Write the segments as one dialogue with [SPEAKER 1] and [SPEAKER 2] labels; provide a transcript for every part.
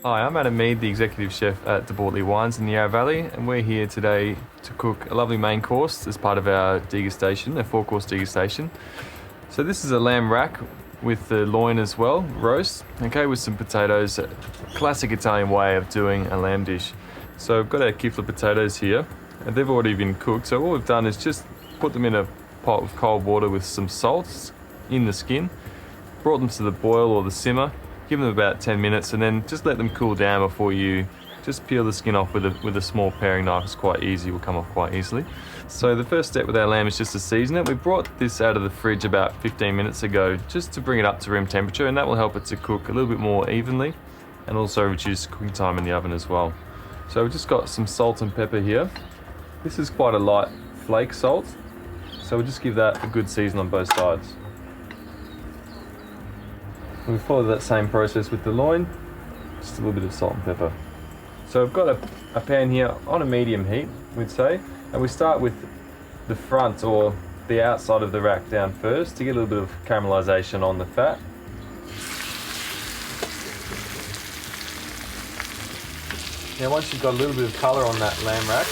[SPEAKER 1] Hi, I'm Adam Mead, the Executive Chef at Bortoli Wines in the Yarra Valley, and we're here today to cook a lovely main course as part of our degustation, a 4-course degustation. So this is a lamb rack with the loin as well, roast, okay, with some potatoes, a classic Italian way of doing a lamb dish. So I've got our Kipfler potatoes here, and they've already been cooked, so all we've done is just put them in a pot of cold water with some salt in the skin, brought them to the boil or the simmer, give them about 10 minutes and then just let them cool down before you just peel the skin off with a small paring knife. It's quite easy, will come off quite easily. So the first step with our lamb is just to season it. We brought this out of the fridge about 15 minutes ago just to bring it up to room temperature, and that will help it to cook a little bit more evenly and also reduce cooking time in the oven as well. So we've just got some salt and pepper here. This is quite a light flake salt, so we'll just give that a good season on both sides. We follow that same process with the loin, just a little bit of salt and pepper. So I've got a pan here on a medium heat, we'd say, and we start with the front or the outside of the rack down first to get a little bit of caramelization on the fat. Now once you've got a little bit of colour on that lamb rack,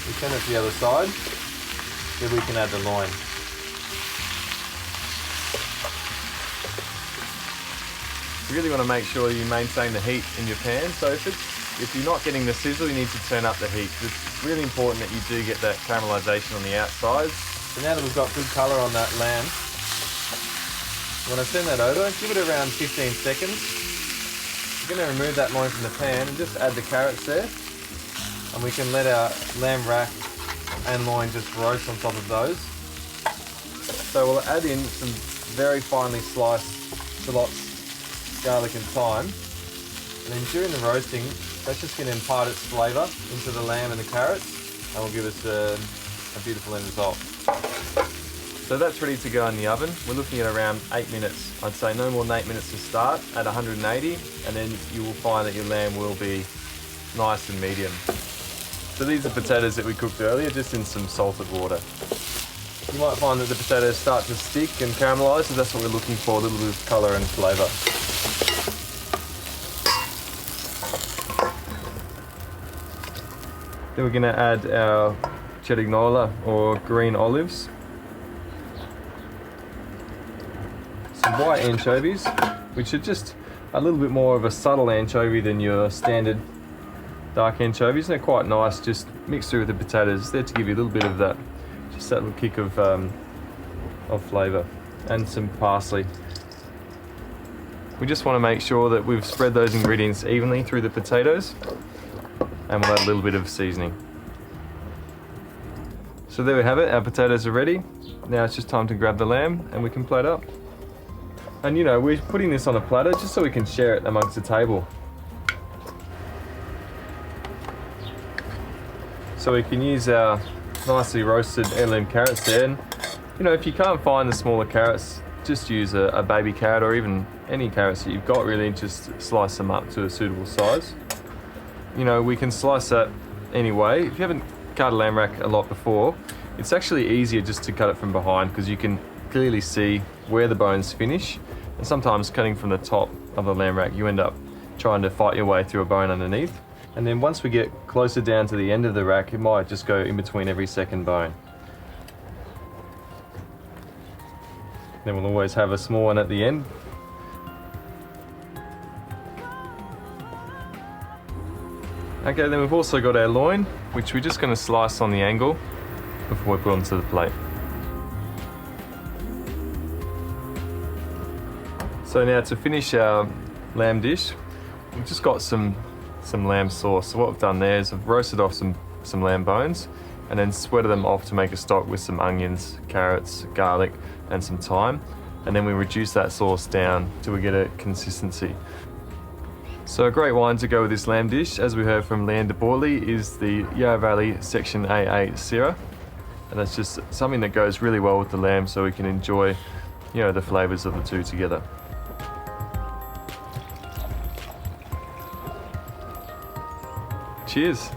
[SPEAKER 1] we turn it to the other side, then we can add the loin. You really want to make sure you maintain the heat in your pan. So if you're not getting the sizzle, you need to turn up the heat. It's really important that you do get that caramelization on the outside. So now that we've got good colour on that lamb, when I turn that over, give it around 15 seconds. We're going to remove that loin from the pan and just add the carrots there. And we can let our lamb rack and loin just roast on top of those. So we'll add in some very finely sliced shallots, garlic and thyme, and then during the roasting that's just going to impart its flavour into the lamb and the carrots and will give us a beautiful end result. So that's ready to go in the oven. We're looking at around 8 minutes. I'd say no more than 8 minutes to start at 180, and then you will find that your lamb will be nice and medium. So these are potatoes that we cooked earlier, just in some salted water. You might find that the potatoes start to stick and caramelise, so that's what we're looking for, a little bit of colour and flavour. Then we're going to add our cerignola or green olives, some white anchovies, which are just a little bit more of a subtle anchovy than your standard dark anchovies. They're quite nice, just mixed through with the potatoes, there to give you a little bit of that, just that little kick of flavour, and some parsley. We just want to make sure that we've spread those ingredients evenly through the potatoes, and we'll add a little bit of seasoning. So there we have it, our potatoes are ready. Now it's just time to grab the lamb and we can plate up. And you know, we're putting this on a platter just so we can share it amongst the table. So we can use our nicely roasted heirloom carrots there. And you know, if you can't find the smaller carrots, just use a baby carrot or even any carrots that you've got really, and just slice them up to a suitable size. You know, we can slice that any way. If you haven't cut a lamb rack a lot before, it's actually easier just to cut it from behind because you can clearly see where the bones finish. And sometimes cutting from the top of the lamb rack, you end up trying to fight your way through a bone underneath. And then once we get closer down to the end of the rack, it might just go in between every second bone. Then we'll always have a small one at the end. Okay, then we've also got our loin, which we're just going to slice on the angle before we put onto the plate. So now to finish our lamb dish, we've just got some lamb sauce. So what we've done there is I've roasted off some lamb bones and then sweated them off to make a stock with some onions, carrots, garlic and some thyme. And then we reduce that sauce down till we get a consistency. So a great wine to go with this lamb dish, as we heard from Loin de Bortoli, is the Yarra Valley Section A8 Syrah. And that's just something that goes really well with the lamb, so we can enjoy, you know, the flavours of the two together. Cheers.